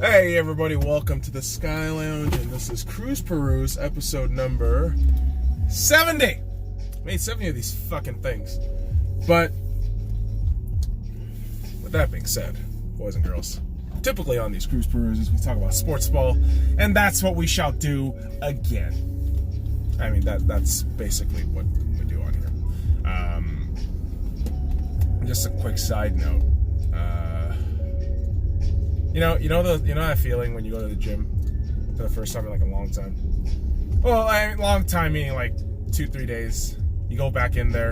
Hey everybody, welcome to the SkyLounge, and this is Cruise Peruse, episode number 70. I made 70 of these fucking things. But, with that being said, boys and girls, typically on these Cruise Peruses we talk about sports ball, and that's what we shall do again. I mean, that's basically what we do on here. Just a quick side note. You know that feeling when you go to the gym for the first time in like a long time? Well, I mean, long time meaning like 2-3 days. You go back in there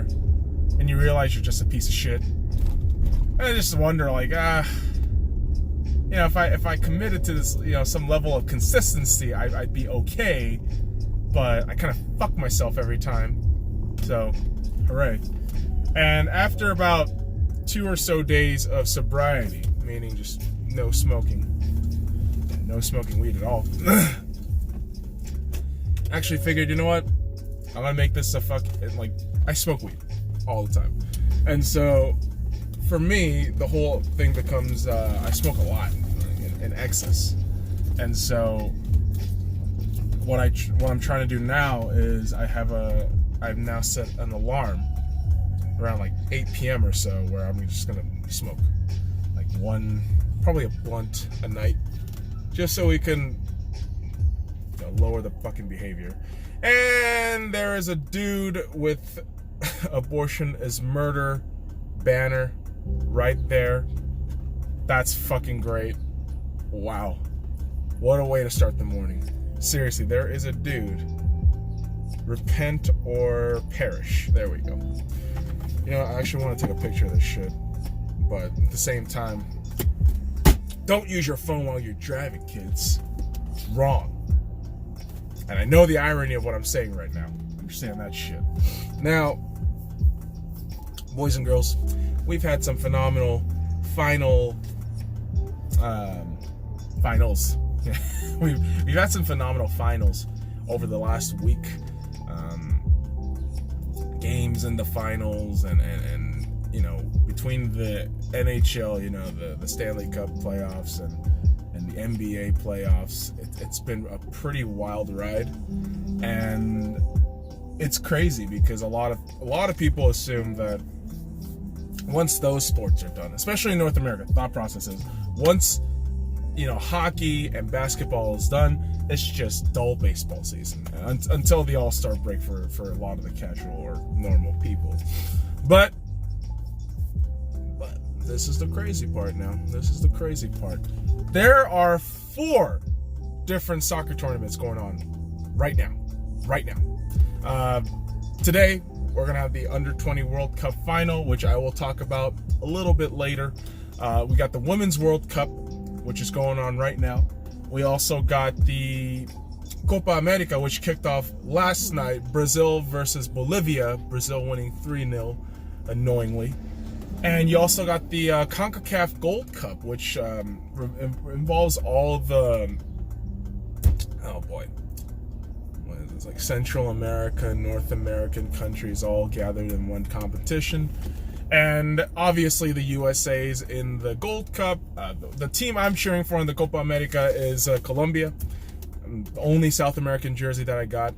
and you realize you're just a piece of shit. And I just wonder, like, if I committed to this, some level of consistency, I'd be okay. But I kind of fuck myself every time. So, hooray. And after about 2 or so days of sobriety, meaning just no smoking weed at all, actually figured, you know what, I'm gonna make this I smoke weed all the time. And so for me, the whole thing becomes I smoke a lot in excess. And so what I'm trying to do now is I've now set an alarm around like 8 p.m. or so where I'm just gonna smoke like probably a blunt a night, just so we can lower the fucking behavior. And there is a dude with abortion is murder banner right there. That's fucking great. Wow, what a way to start the morning. Seriously, there is a dude. Repent or perish. There we go. I actually want to take a picture of this shit, but at the same time, don't use your phone while you're driving, kids. It's wrong. And I know the irony of what I'm saying right now. Understand that shit. Now, boys and girls, we've had some phenomenal finals. We've had some phenomenal finals over the last week. Games in the finals and between the NHL, the Stanley Cup playoffs and the NBA playoffs, it's been a pretty wild ride. And it's crazy because a lot of people assume that once those sports are done, especially in North America, thought process is once hockey and basketball is done, it's just dull baseball season until the All-Star break for a lot of the casual or normal people. But this is the crazy part now. This is the crazy part. There are 4 different soccer tournaments going on right now. Today, we're going to have the Under-20 World Cup final, which I will talk about a little bit later. We got the Women's World Cup, which is going on right now. We also got the Copa America, which kicked off last night. Brazil versus Bolivia. Brazil winning 3-0, annoyingly. And you also got the CONCACAF Gold Cup, which involves all the, what is this, like Central America, North American countries all gathered in one competition. And obviously the USA's in the Gold Cup. The team I'm cheering for in the Copa America is Colombia. The only South American jersey that I got.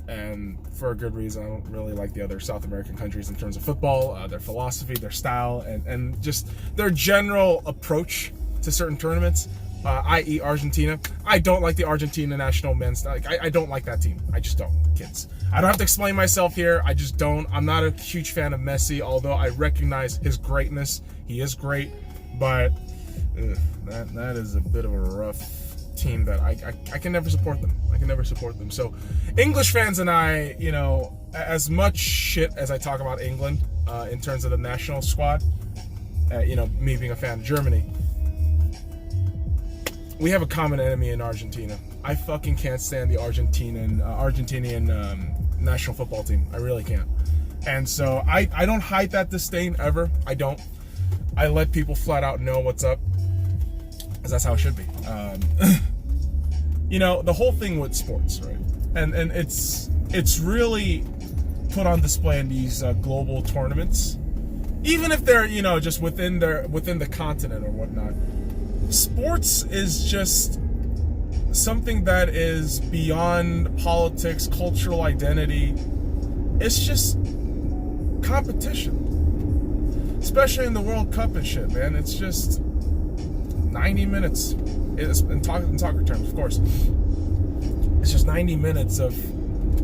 And for a good reason. I don't really like the other South American countries in terms of football, their philosophy, their style, and just their general approach to certain tournaments, i.e. Argentina. I don't like the Argentina national men's. I don't like that team. I just don't, kids. I don't have to explain myself here. I just don't. I'm not a huge fan of Messi, although I recognize his greatness. He is great, but that is a bit of a rough team that I can never support them. So English fans and I, as much shit as I talk about England in terms of the national squad, me being a fan of Germany, we have a common enemy in Argentina. I fucking can't stand the Argentinian national football team. I really can't. And so I don't hide that disdain ever. I don't. I let people flat out know what's up, because that's how it should be. The whole thing with sports, right? And it's really put on display in these global tournaments, even if they're just within the continent or whatnot. sports is just something that is beyond politics, cultural identity. It's just competition, especially in the World Cup and shit, man. It's just 90 minutes. It's in soccer terms, of course. It's just 90 minutes of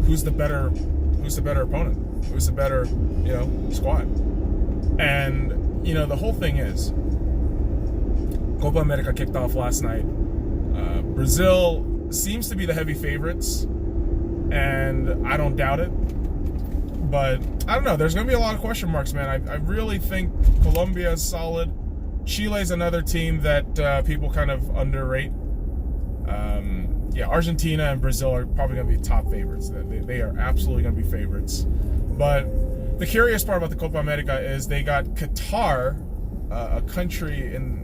who's the better opponent, who's the better, squad. And the whole thing is, Copa America kicked off last night. Brazil seems to be the heavy favorites, and I don't doubt it. But I don't know. There's going to be a lot of question marks, man. I really think Colombia is solid. Chile's another team that people kind of underrate. Argentina and Brazil are probably going to be top favorites. They are absolutely going to be favorites. But the curious part about the Copa America is they got Qatar, a country in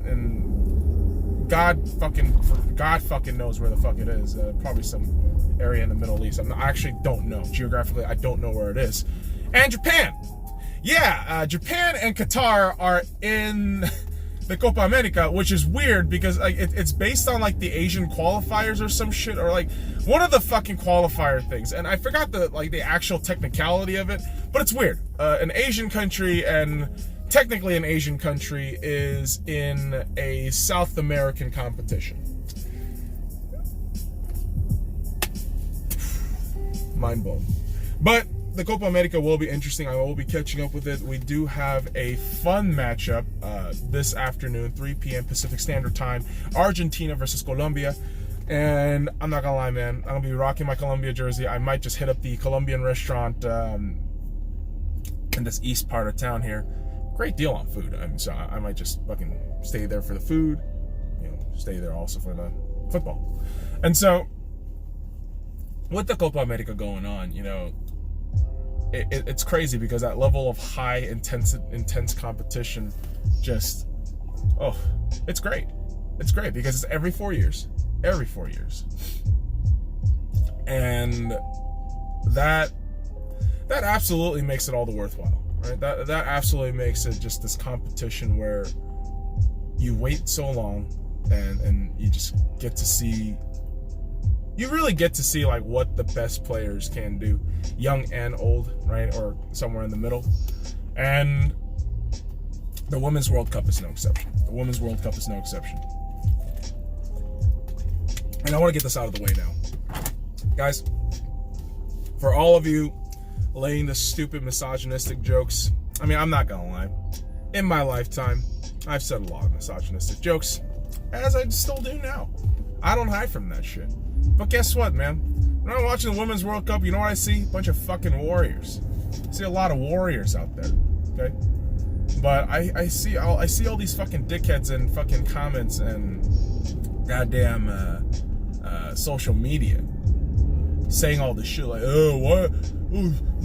God fucking knows where the fuck it is. Probably some area in the Middle East. I actually don't know. Geographically, I don't know where it is. And Japan. Japan and Qatar are in the Copa America, which is weird because it's based on like the Asian qualifiers or some shit, or like one of the fucking qualifier things. And I forgot the actual technicality of it, but it's weird. An Asian country, and technically an Asian country, is in a South American competition. Mind blown. But the Copa America will be interesting. I will be catching up with it. We do have a fun matchup this afternoon, 3 p.m. Pacific Standard Time, Argentina versus Colombia. And I'm not gonna lie, man, I'm gonna be rocking my Colombia jersey. I might just hit up the Colombian restaurant in this east part of town here. Great deal on food. So I might just fucking stay there for the food, stay there also for the football. And so with the Copa America going on, it's crazy because that level of high intense competition it's great. It's great because it's every 4 years. And that absolutely makes it all the worthwhile, right? That absolutely makes it just this competition where you wait so long and you just get to see, you really get to see like what the best players can do, young and old, right? Or somewhere in the middle. And the Women's World Cup is no exception. And I want to get this out of the way now. Guys, for all of you laying the stupid misogynistic jokes, I'm not gonna lie. In my lifetime, I've said a lot of misogynistic jokes, as I still do now. I don't hide from that shit. But guess what, man? When I'm watching the Women's World Cup, you know what I see? A bunch of fucking warriors. I see a lot of warriors out there, okay? But I see all these fucking dickheads in fucking comments and goddamn social media saying all this shit like,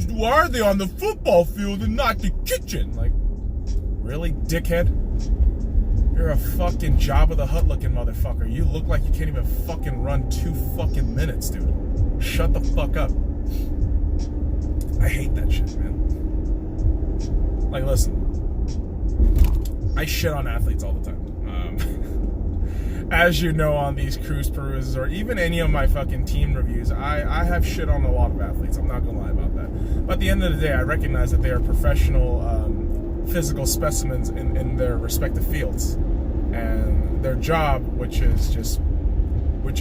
why are they on the football field and not the kitchen? Like, really, dickhead? You're a fucking Jabba the Hutt looking motherfucker. You look like you can't even fucking run 2 fucking minutes, dude. Shut the fuck up. I hate that shit, man. Like, listen, I shit on athletes all the time. As you know, on these cruise peruses or even any of my fucking team reviews, I have shit on a lot of athletes. I'm not gonna lie about that. But at the end of the day, I recognize that they are professional physical specimens in their respective fields, and their job, which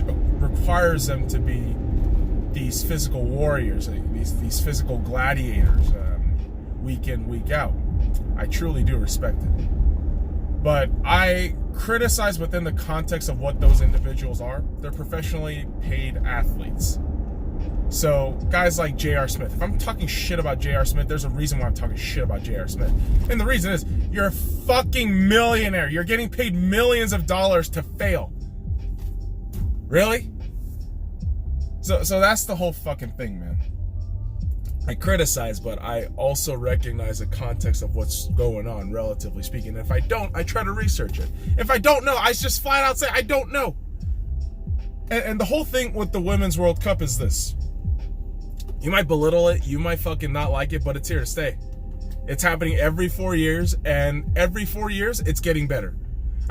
requires them to be these physical warriors, these physical gladiators, week in, week out. I truly do respect it. But I criticize within the context of what those individuals are. They're professionally paid athletes. So guys like J.R. Smith, if I'm talking shit about J.R. Smith, there's a reason why I'm talking shit about J.R. Smith. And the reason is, you're a fucking millionaire. You're getting paid millions of dollars to fail. Really? So that's the whole fucking thing, man. I criticize, but I also recognize the context of what's going on, relatively speaking. If I don't, I try to research it. If I don't know, I just flat out say, I don't know. And the whole thing with the Women's World Cup is this. You might belittle it, you might fucking not like it, but it's here to stay. It's happening every 4 years, and every 4 years, it's getting better.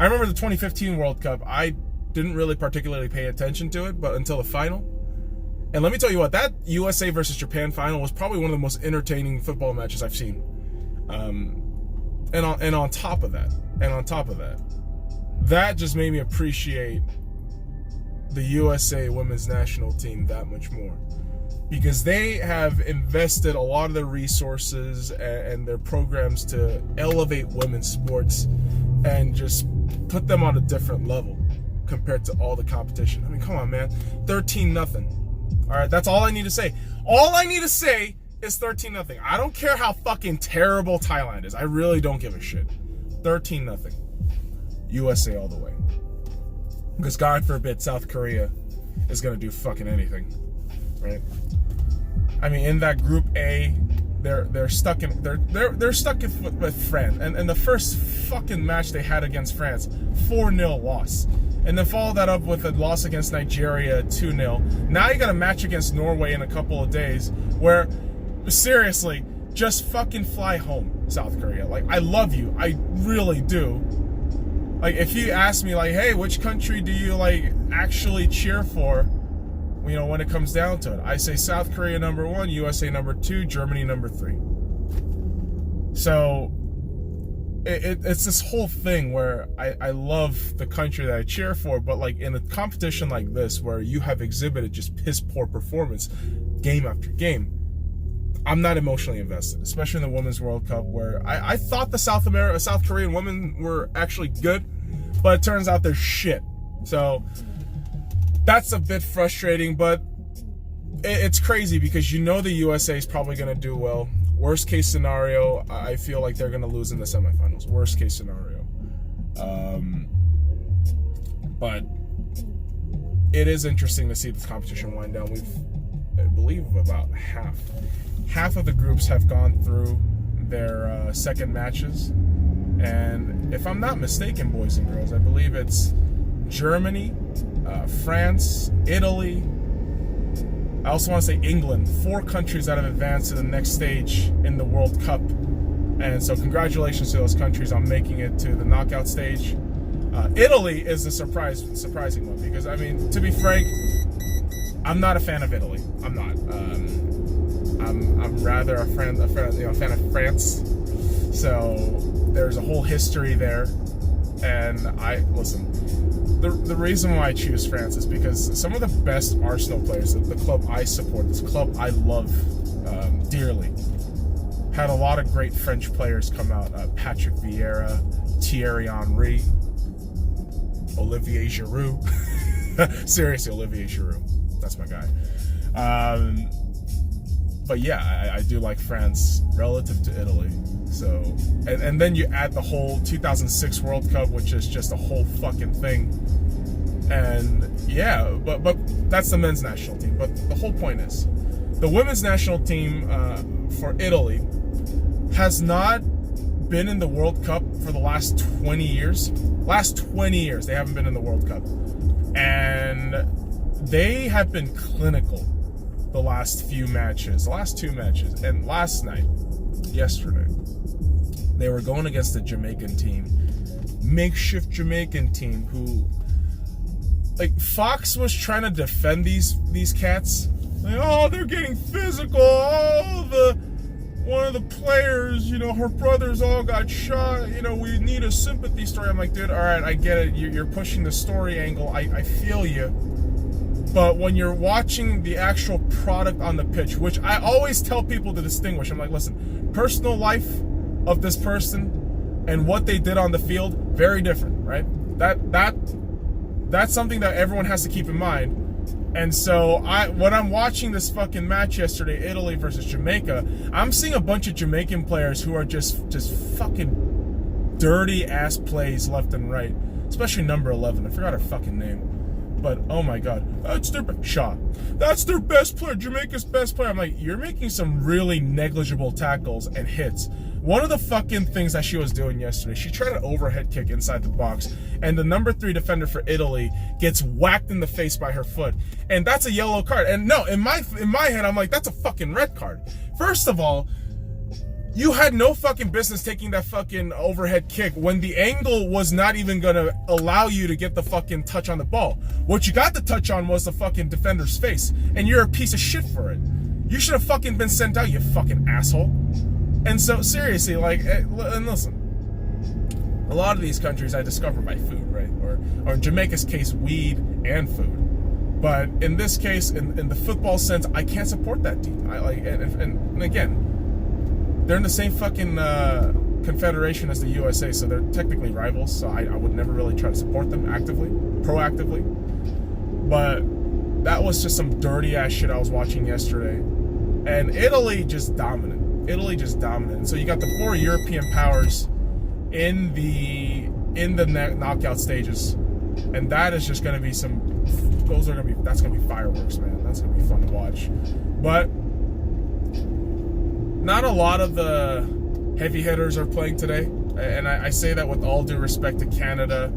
I remember the 2015 World Cup. I didn't really particularly pay attention to it, but until the final. And let me tell you what, that USA versus Japan final was probably one of the most entertaining football matches I've seen. And on top of that, that just made me appreciate the USA women's national team that much more, because they have invested a lot of their resources and their programs to elevate women's sports and just put them on a different level compared to all the competition. I mean, come on, man. 13-0. All right, that's all I need to say. All I need to say is 13-0. I don't care how fucking terrible Thailand is. I really don't give a shit. 13-0. USA all the way. Because God forbid South Korea is gonna do fucking anything, right? I mean, in that Group A, they're stuck with France, and the first fucking match they had against France, 4-0 loss, and then follow that up with a loss against Nigeria, 2-0. Now you got a match against Norway in a couple of days, where seriously, just fucking fly home, South Korea. Like, I love you, I really do. Like, if you ask me, like, hey, which country do you, like, actually cheer for, you know, when it comes down to it, I say South Korea number 1, USA number 2, Germany number 3. So, it's this whole thing where I love the country that I cheer for, but, like, in a competition like this, where you have exhibited just piss-poor performance game after game, I'm not emotionally invested, especially in the Women's World Cup, where I thought the South Korean women were actually good, but it turns out they're shit. So that's a bit frustrating, but it's crazy because you know the USA is probably going to do well. Worst case scenario, I feel like they're going to lose in the semifinals. Worst case scenario. But it is interesting to see this competition wind down. I believe about half of the groups have gone through their second matches, and if I'm not mistaken, boys and girls, I believe it's Germany, France, Italy, I also want to say England, 4 countries that have advanced to the next stage in the World Cup. And so congratulations to those countries on making it to the knockout stage. Italy is the surprising one, because, I mean, to be frank, I'm not a fan of Italy. I'm not. I'm rather a fan of France. So there's a whole history there. And the reason why I choose France is because some of the best Arsenal players, the club I support, this club I love dearly, had a lot of great French players come out. Patrick Vieira, Thierry Henry, Olivier Giroud. Seriously, Olivier Giroud. That's my guy. But yeah, I do like France relative to Italy. So, and then you add the whole 2006 World Cup, which is just a whole fucking thing. And yeah, but that's the men's national team. But the whole point is, the women's national team for Italy has not been in the World Cup for the last 20 years. Last 20 years, they haven't been in the World Cup. And they have been clinical the last few matches, the last 2 matches. And last night, yesterday, they were going against the Jamaican team, makeshift Jamaican team, who, like, Fox was trying to defend these cats. Like, oh, they're getting physical. Oh, one of the players, you know, her brothers all got shot. You know, we need a sympathy story. I'm like, dude, all right, I get it. You're pushing the story angle. I feel you. But when you're watching the actual product on the pitch, which I always tell people to distinguish, I'm like, listen, personal life of this person and what they did on the field, very different, right? That's something that everyone has to keep in mind. And so when I'm watching this fucking match yesterday, Italy versus Jamaica, I'm seeing a bunch of Jamaican players who are just fucking dirty ass plays left and right, especially number 11. I forgot her fucking name. But oh my god, that's their shot. That's their best player, Jamaica's best player. I'm like, you're making some really negligible tackles and hits. One of the fucking things that she was doing yesterday, she tried an overhead kick inside the box, and the number 3 defender for Italy gets whacked in the face by her foot, and that's a yellow card. And no, in my head, I'm like, that's a fucking red card. First of all, You had no fucking business taking that fucking overhead kick when the angle was not even gonna allow you to get the fucking touch on the ball. What you got the touch on was the fucking defender's face, and you're a piece of shit for it. You should have fucking been sent out, you fucking asshole. And so, seriously, like, and listen, a lot of these countries I discovered by food, right? Or in Jamaica's case, weed and food. But in this case, in the football sense, I can't support that team. And again, they're in the same fucking confederation as the USA, so they're technically rivals. So I would never really try to support them proactively. But that was just some dirty ass shit I was watching yesterday, and Italy just dominant. And so you got the 4 European powers in the knockout stages, and that is just going to be that's going to be fireworks, man. That's going to be fun to watch. But not a lot of the heavy hitters are playing today, and I say that with all due respect to Canada,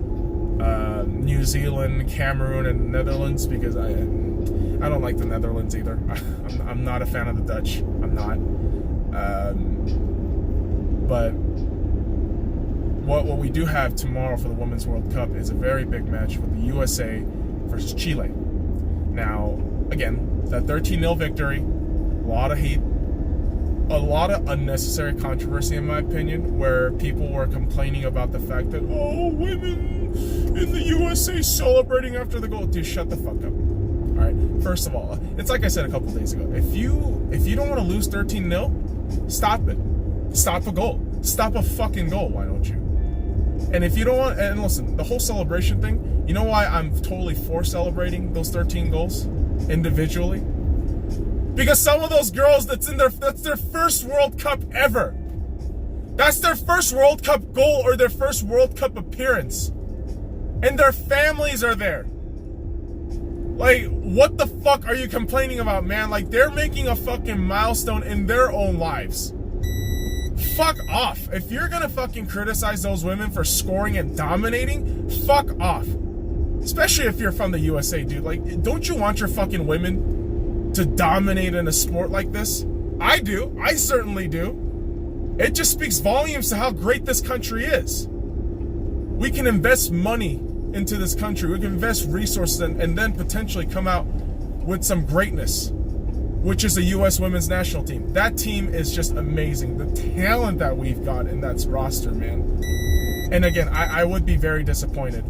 New Zealand, Cameroon, and Netherlands, because I don't like the Netherlands either. I'm not a fan of the Dutch. I'm not. But what we do have tomorrow for the Women's World Cup is a very big match with the USA versus Chile. Now, again, that 13-0 victory, a lot of heat, a lot of unnecessary controversy, in my opinion, where people were complaining about the fact that, oh, women in the USA celebrating after the goal. Dude, shut the fuck up. All right. First of all, it's like I said a couple days ago. If you don't want to lose 13-0, stop it. Stop a goal. Stop a fucking goal. Why don't you? And if you don't want, and listen, the whole celebration thing. You know why I'm totally for celebrating those 13 goals individually? Because some of those girls, that's their first World Cup ever. That's their first World Cup goal or their first World Cup appearance. And their families are there. Like, what the fuck are you complaining about, man? Like, they're making a fucking milestone in their own lives. Fuck off. If you're gonna fucking criticize those women for scoring and dominating, fuck off. Especially if you're from the USA, dude. Like, don't you want your fucking women to dominate in a sport like this? I do. I certainly do. It just speaks volumes to how great this country is. We can invest money into this country. We can invest resources and then potentially come out with some greatness, which is the U.S. women's national team. That team is just amazing. The talent that we've got in that roster, man. And again, I would be very disappointed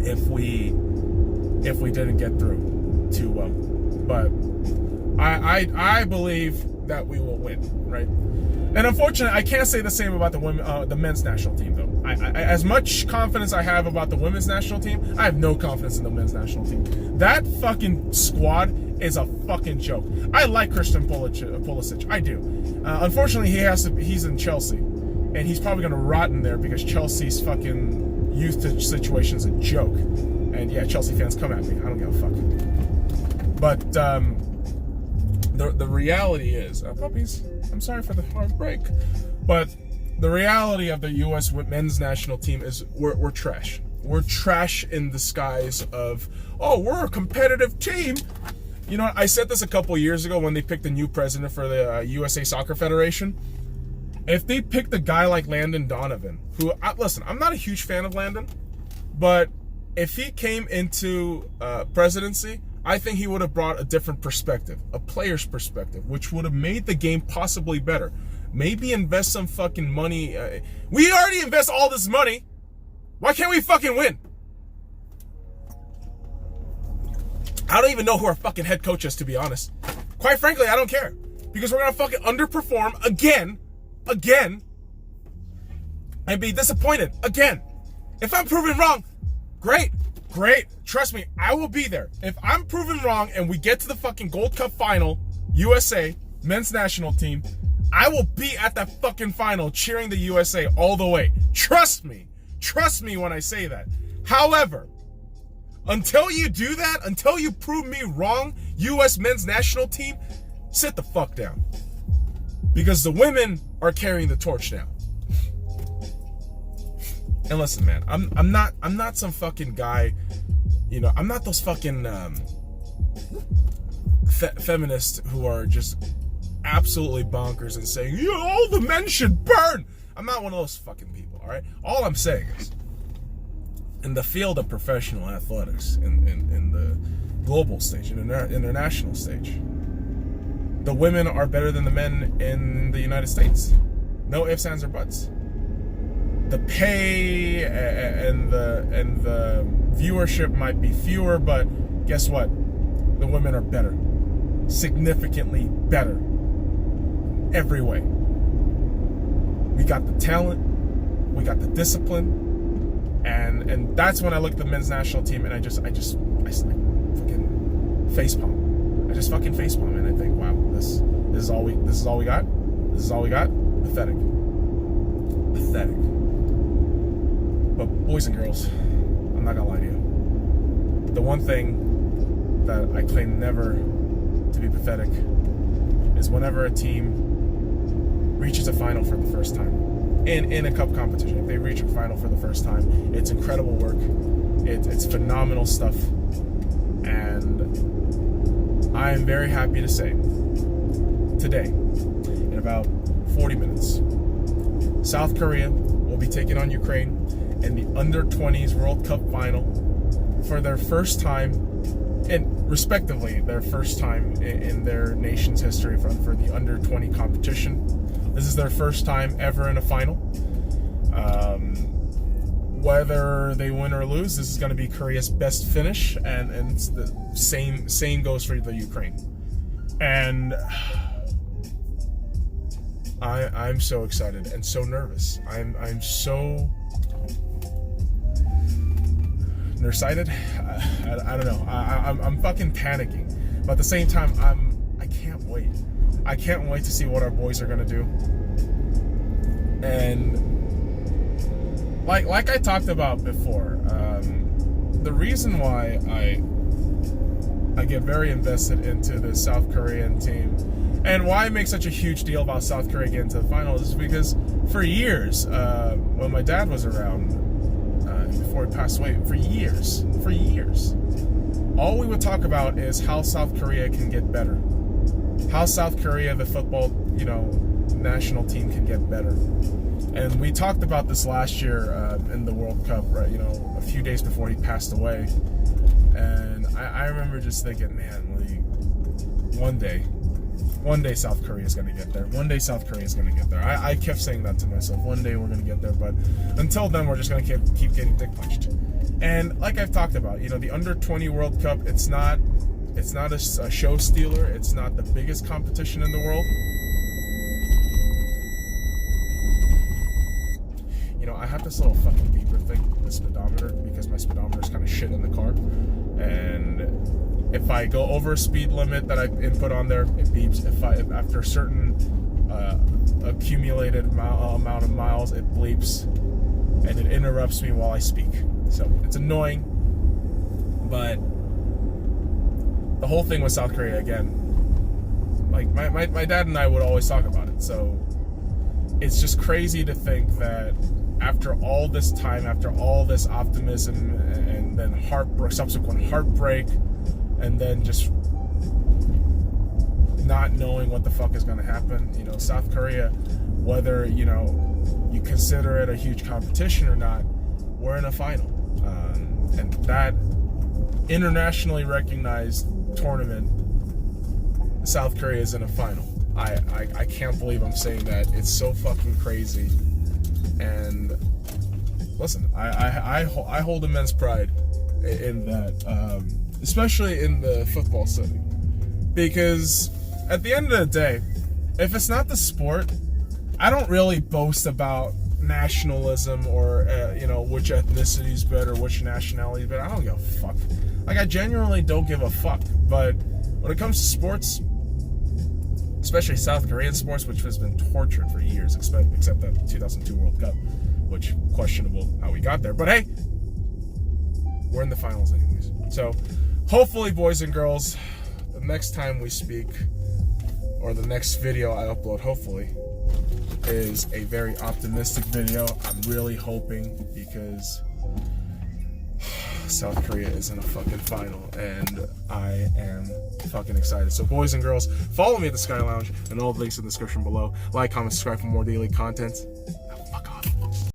if we didn't get through too well. But I believe that we will win, right? And unfortunately, I can't say the same about the men's national team, though. As much confidence I have about the women's national team, I have no confidence in the men's national team. That fucking squad is a fucking joke. I like Christian Pulisic. I do. Unfortunately, he's in Chelsea, and he's probably going to rot in there because Chelsea's fucking youth situation's a joke. And yeah, Chelsea fans, come at me. I don't give a fuck. But the reality is, puppies, I'm sorry for the heartbreak, but the reality of the U.S. men's national team is we're trash. We're trash in the skies of, oh, we're a competitive team. You know, I said this a couple years ago when they picked a new president for the USA Soccer Federation. If they picked a guy like Landon Donovan, who, listen, I'm not a huge fan of Landon, but if he came into presidency, I think he would have brought a different perspective, a player's perspective, which would have made the game possibly better. Maybe invest some fucking money. We already invest all this money. Why can't we fucking win? I don't even know who our fucking head coach is, to be honest. Quite frankly, I don't care. Because we're going to fucking underperform again, and be disappointed again. If I'm proven wrong, great. Trust me, I will be there. If I'm proven wrong and we get to the fucking Gold Cup final, USA, men's national team, I will be at that fucking final cheering the USA all the way. Trust me when I say that. However, until you do that, until you prove me wrong, US men's national team, sit the fuck down. Because the women are carrying the torch now. And listen, man, I'm not some fucking guy, you know, I'm not those fucking feminists who are just absolutely bonkers and saying, all the men should burn. I'm not one of those fucking people, all right? All I'm saying is, in the field of professional athletics, in the global stage, in the international stage, the women are better than the men in the United States. No ifs, ands, or buts. The pay and the viewership might be fewer, but guess what? The women are better. Significantly better. Every way. We got the talent, we got the discipline, and that's when I look at the men's national team and I fucking facepalm. I just fucking facepalm and I think, wow, this is all we got? This is all we got? Pathetic. Pathetic. But boys and girls, I'm not gonna lie to you. The one thing that I claim never to be pathetic is whenever a team reaches a final for the first time in a cup competition. If they reach a final for the first time, it's incredible work. It's phenomenal stuff, and I am very happy to say today, in about 40 minutes, South Korea will be taking on Ukraine in the Under-20s World Cup final for their first time, and respectively their first time in their nation's history for the Under-20 competition. This is their first time ever in a final. Whether they win or lose, this is going to be Korea's best finish, and it's the same goes for the Ukraine. And I'm so excited and so nervous. I'm so nerve-sighted. I don't know. I'm fucking panicking, but at the same time, I can't wait. I can't wait to see what our boys are gonna do. And like I talked about before, the reason why I get very invested into the South Korean team and why I make such a huge deal about South Korea getting to the finals is because for years, when my dad was around, before he passed away, for years, all we would talk about is how South Korea can get better. How South Korea, the football, national team can get better. And we talked about this last year in the World Cup, right? A few days before he passed away. And I remember just thinking, man, one day South Korea is going to get there. One day South Korea is going to get there. I kept saying that to myself. One day we're going to get there. But until then, we're just going to keep getting dick punched. And like I've talked about, the Under-20 World Cup, it's not a show stealer. It's not the biggest competition in the world. I have this little fucking beeper thing, the speedometer, because my speedometer is kind of shit in the car. And if I go over a speed limit that I input on there, it beeps. If after a certain accumulated amount of miles, it bleeps, and it interrupts me while I speak. So it's annoying, but the whole thing with South Korea, again, like my dad and I would always talk about it. So it's just crazy to think that after all this time, after all this optimism, and then subsequent heartbreak, and then just not knowing what the fuck is going to happen, South Korea, whether you consider it a huge competition or not, we're in a final, and that internationally recognized tournament, South Korea is in a final. I can't believe I'm saying that. It's so fucking crazy. And listen, I hold immense pride in that, especially in the football setting, because at the end of the day, if it's not the sport, I don't really boast about nationalism or which ethnicity is better, which nationality is better. I don't give a fuck. Like, I genuinely don't give a fuck. But when it comes to sports, especially South Korean sports, which has been tortured for years, except the 2002 World Cup, which questionable how we got there. But hey, we're in the finals anyways. So hopefully, boys and girls, the next time we speak, or the next video I upload, hopefully, is a very optimistic video. I'm really hoping, because South Korea is in a fucking final, and I am fucking excited. So boys and girls, follow me at the Sky Lounge, and all the links in the description below. Like, comment, subscribe for more daily content. Now, fuck off.